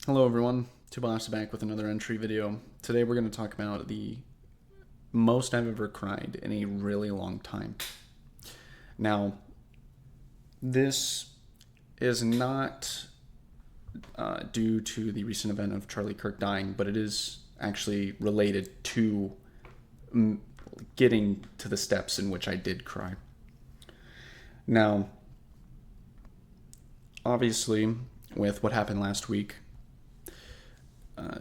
Hello everyone, Tobias back with another entry video. Today we're going to talk about the most I've ever cried in a really long time. Now, this is not due to the recent event of Charlie Kirk dying, but it is actually related to getting to the steps in which I did cry. Now, obviously, with what happened last week,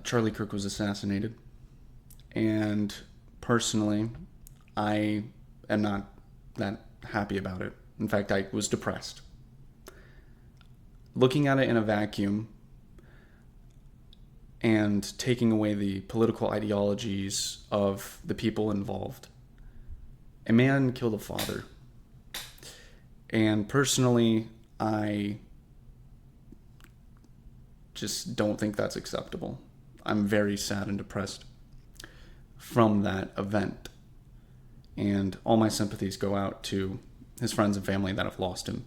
Charlie Kirk was assassinated, and personally, I am not that happy about it. In fact, I was depressed. Looking at it in a vacuum and taking away the political ideologies of the people involved, a man killed a father. And personally, I just don't think that's acceptable. I'm very sad and depressed from that event. And all my sympathies go out to his friends and family that have lost him.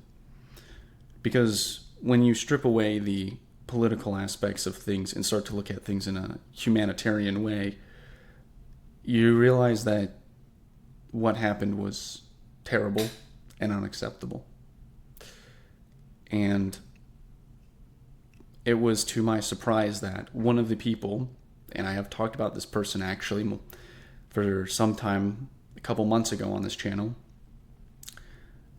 Because when you strip away the political aspects of things and start to look at things in a humanitarian way, you realize that what happened was terrible and unacceptable. And it was to my surprise that one of the people, and I have talked about this person actually for some time, a couple months ago on this channel,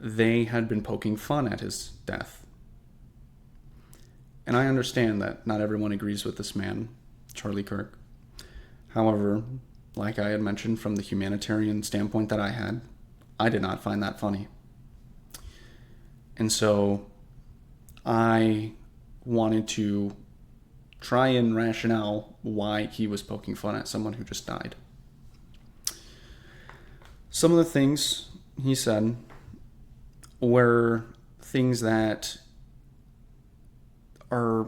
they had been poking fun at his death. And I understand that not everyone agrees with this man, Charlie Kirk. However, like I had mentioned from the humanitarian standpoint that I had, I did not find that funny. And so I wanted to try and rationale why he was poking fun at someone who just died. Some of the things he said were things that are,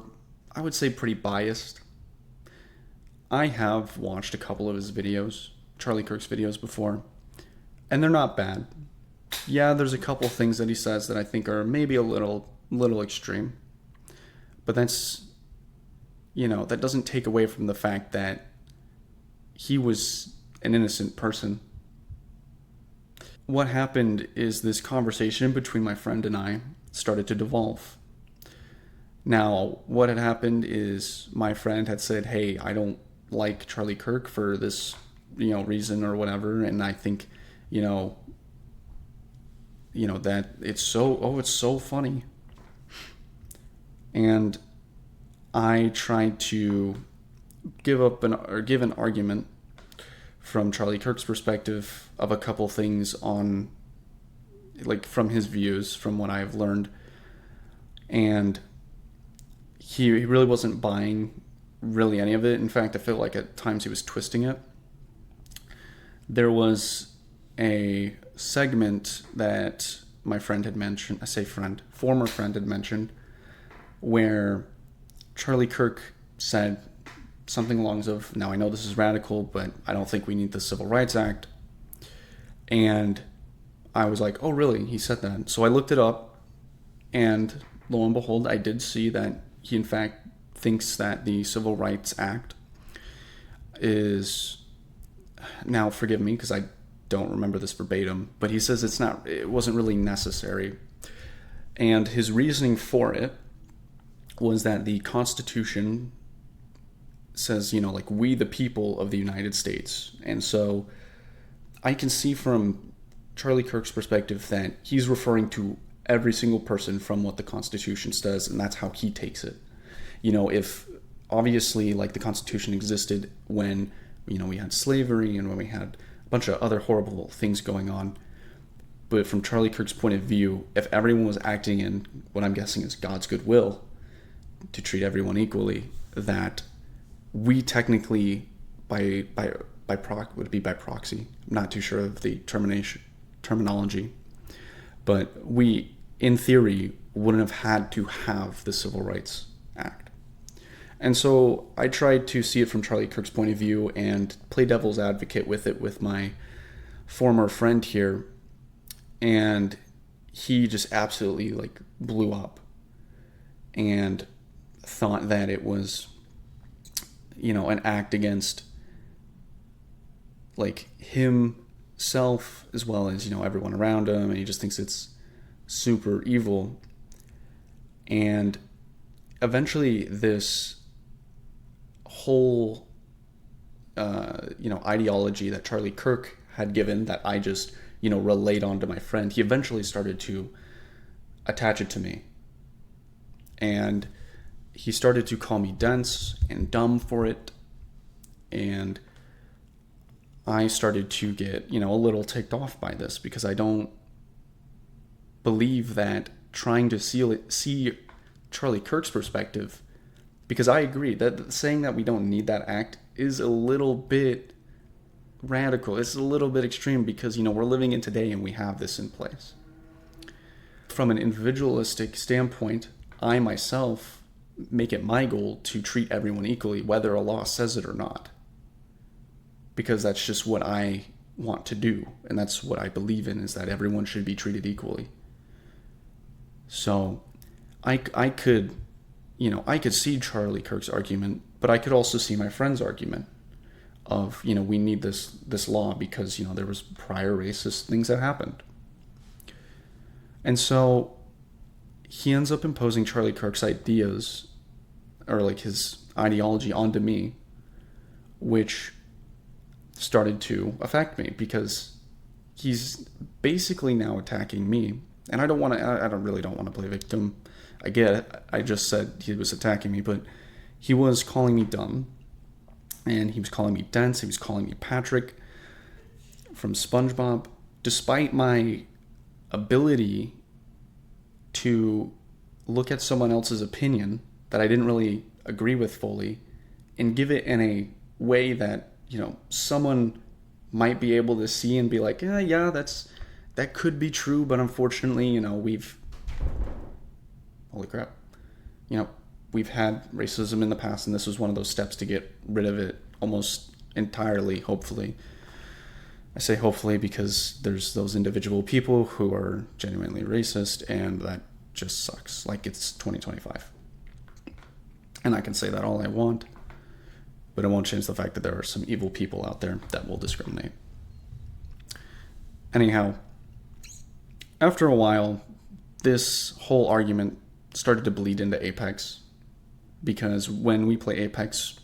I would say, pretty biased. I have watched a couple of his videos, Charlie Kirk's videos, before, and they're not bad. Yeah, there's a couple things that he says that I think are maybe a little extreme. But that's, that doesn't take away from the fact that he was an innocent person. What happened is this conversation between my friend and I started to devolve. Now, what had happened is my friend had said, hey, I don't like Charlie Kirk for this, reason or whatever. And I think, that it's so funny. And I tried to give an argument from Charlie Kirk's perspective of a couple things on, from his views, from what I've learned. And he really wasn't buying really any of it. In fact, I feel like at times he was twisting it. There was a segment that my friend had mentioned, I say friend, former friend had mentioned, where Charlie Kirk said something along the lines of, now I know this is radical, but I don't think we need the Civil Rights Act. And I was like, oh really? He said that. So I looked it up, and lo and behold, I did see that he in fact thinks that the Civil Rights Act is, now forgive me because I don't remember this verbatim, but he says it wasn't really necessary. And his reasoning for it was that the Constitution says, we the people of the United States. And so I can see from Charlie Kirk's perspective that he's referring to every single person from what the Constitution says, and that's how he takes it. If obviously the Constitution existed when, we had slavery and when we had a bunch of other horrible things going on. But from Charlie Kirk's point of view, if everyone was acting in what I'm guessing is God's goodwill to treat everyone equally, that we technically would be by proxy. I'm not too sure of the terminology, but we, in theory, wouldn't have had to have the Civil Rights Act. And so I tried to see it from Charlie Kirk's point of view and play devil's advocate with it with my former friend here, and he just absolutely blew up and thought that it was an act against like himself as well as, everyone around him, and he just thinks it's super evil. And eventually this whole ideology that Charlie Kirk had given, that I just relayed onto my friend, he eventually started to attach it to me, and he started to call me dense and dumb for it. And I started to get a little ticked off by this, because I don't believe that trying to see Charlie Kirk's perspective, because I agree that saying that we don't need that act is a little bit radical. It's a little bit extreme, because we're living in today and we have this in place. From an individualistic standpoint, I myself make it my goal to treat everyone equally, whether a law says it or not, because that's just what I want to do, and that's what I believe in, is that everyone should be treated equally. So I could see Charlie Kirk's argument, but I could also see my friend's argument of, we need this law because, there was prior racist things that happened. And so he ends up imposing Charlie Kirk's ideas, or like his ideology, onto me, which started to affect me, because he's basically now attacking me. And I don't really don't want to play victim. I get it. I just said he was attacking me, but he was calling me dumb, and he was calling me dense. He was calling me Patrick from SpongeBob, despite my ability to look at someone else's opinion that I didn't really agree with fully and give it in a way that, someone might be able to see and be like, yeah, that could be true, but unfortunately, holy crap, we've had racism in the past, and this was one of those steps to get rid of it almost entirely, hopefully. I say hopefully because there's those individual people who are genuinely racist, and that just sucks. Like, it's 2025. And I can say that all I want, but it won't change the fact that there are some evil people out there that will discriminate. Anyhow, after a while, this whole argument started to bleed into Apex, because when we play Apex,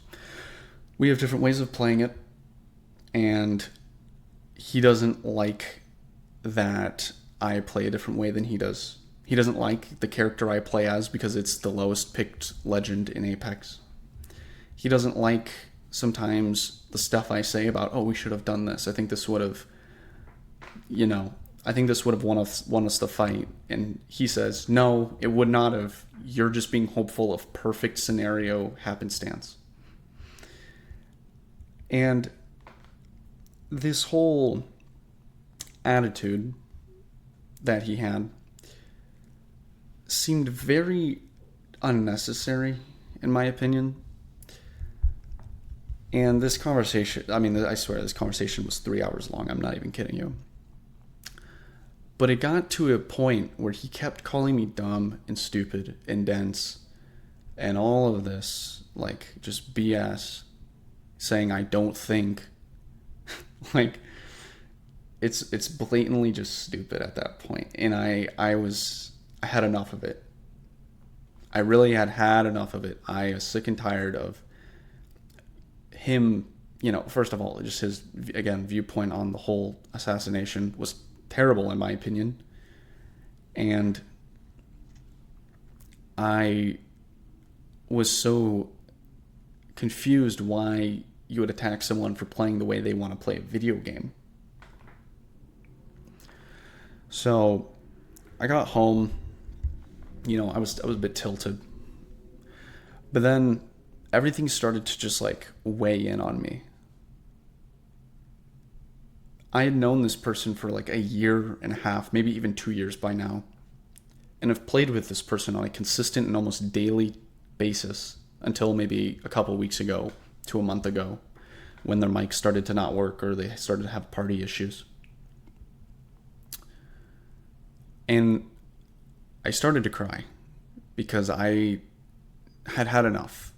we have different ways of playing it, and he doesn't like that I play a different way than he does. He doesn't like the character I play as because it's the lowest picked legend in Apex. He doesn't like sometimes the stuff I say about, oh, we should have done this. I think this would have, won us the fight. And he says, no, it would not have. You're just being hopeful of perfect scenario happenstance. And this whole attitude that he had seemed very unnecessary, in my opinion. And this conversation, I swear this conversation was 3 hours long. I'm not even kidding you. But it got to a point where he kept calling me dumb and stupid and dense and all of this, like, just BS, saying I don't think. Like, it's blatantly just stupid at that point. And I had enough of it. I really had enough of it. I was sick and tired of him, first of all, just his, again, viewpoint on the whole assassination was terrible, in my opinion. And I was so confused why you would attack someone for playing the way they want to play a video game. So I got home, I was a bit tilted. But then everything started to just like weigh in on me. I had known this person for like a year and a half, maybe even 2 years by now, and have played with this person on a consistent and almost daily basis until maybe a couple weeks ago to a month ago, when their mic started to not work or they started to have party issues. And I started to cry because I had enough.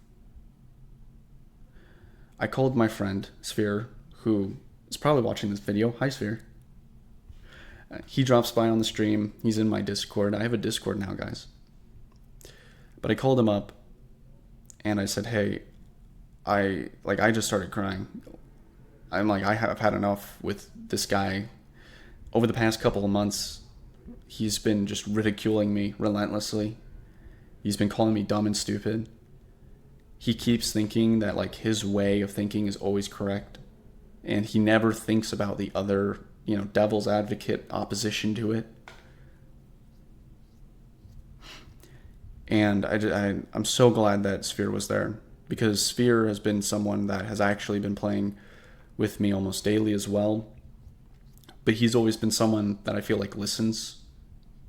I called my friend, Sphere, who is probably watching this video. Hi, Sphere. He drops by on the stream. He's in my Discord. I have a Discord now, guys. But I called him up and I said, hey, I just started crying. I'm like, I have had enough with this guy. Over the past couple of months, he's been just ridiculing me relentlessly. He's been calling me dumb and stupid. He keeps thinking that like his way of thinking is always correct. And he never thinks about the other, devil's advocate opposition to it. And I'm so glad that Sphere was there, because Sphere has been someone that has actually been playing with me almost daily as well. But he's always been someone that I feel like listens.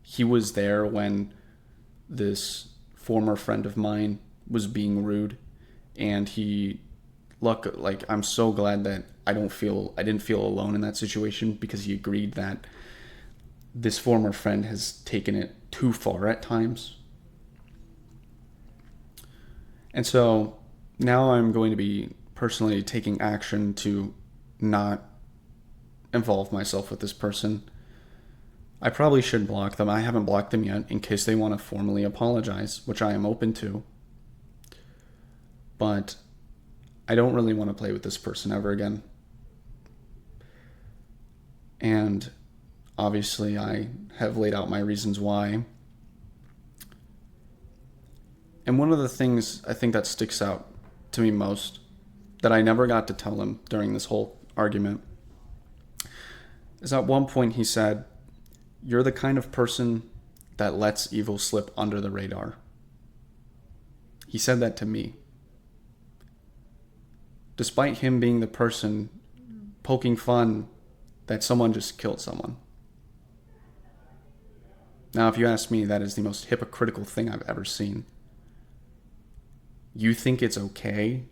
He was there when this former friend of mine was being rude, and I'm so glad that I didn't feel alone in that situation, because he agreed that this former friend has taken it too far at times. And so now I'm going to be personally taking action to not involve myself with this person. I probably should block them. I haven't blocked them yet, in case they want to formally apologize, which I am open to. But I don't really want to play with this person ever again. And obviously I have laid out my reasons why. And one of the things I think that sticks out to me most, that I never got to tell him during this whole argument, is at one point he said, "You're the kind of person that lets evil slip under the radar." He said that to me. Despite him being the person poking fun that someone just killed someone. Now, if you ask me, that is the most hypocritical thing I've ever seen. You think it's okay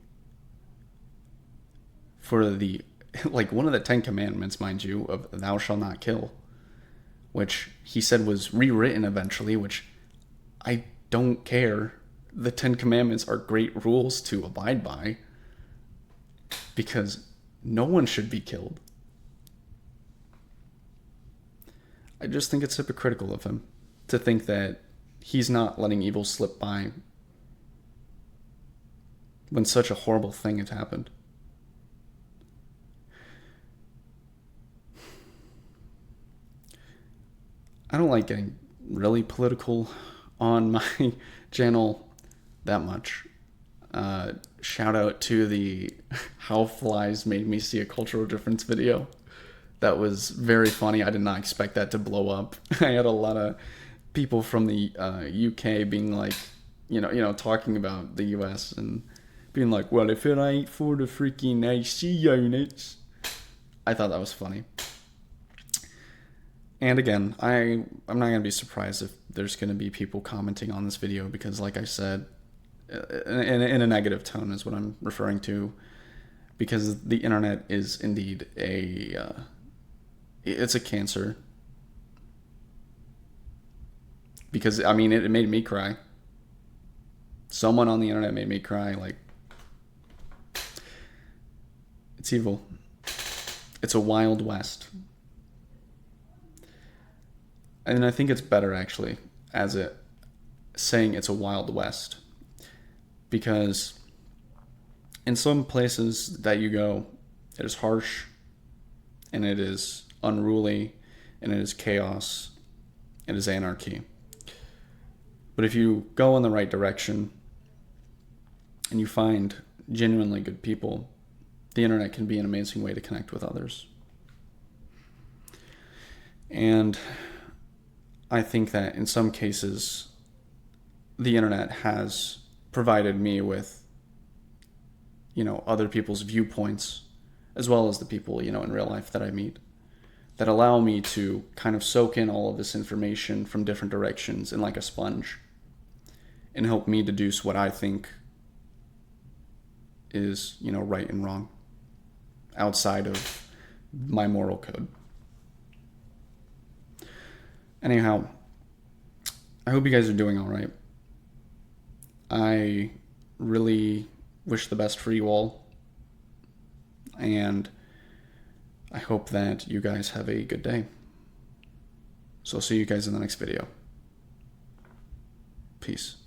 for one of the 10 commandments, mind you, of thou shalt not kill, which he said was rewritten eventually, which I don't care. The 10 commandments are great rules to abide by, because no one should be killed. I just think it's hypocritical of him to think that he's not letting evil slip by when such a horrible thing has happened. I don't like getting really political on my channel that much. Shout out to the How Flies Made Me See a Cultural Difference video. That was very funny. I did not expect that to blow up. I had a lot of people from the UK being like, talking about the US and being like, well, if it ain't for the freaking AC units. I thought that was funny. And again, I'm not going to be surprised if there's going to be people commenting on this video, because like I said, in a negative tone is what I'm referring to, because the internet is indeed it's a cancer. Because, it made me cry. Someone on the internet made me cry. It's evil. It's a wild west. And I think it's better, actually, saying it's a wild west. Because in some places that you go, it is harsh, and it is unruly, and it is chaos, it is anarchy. But if you go in the right direction and you find genuinely good people, the internet can be an amazing way to connect with others. And I think that in some cases, the internet has provided me with, other people's viewpoints, as well as the people, in real life that I meet, that allow me to kind of soak in all of this information from different directions and like a sponge, and help me deduce what I think is, right and wrong outside of my moral code. Anyhow, I hope you guys are doing all right. I really wish the best for you all. And I hope that you guys have a good day. So I'll see you guys in the next video. Peace.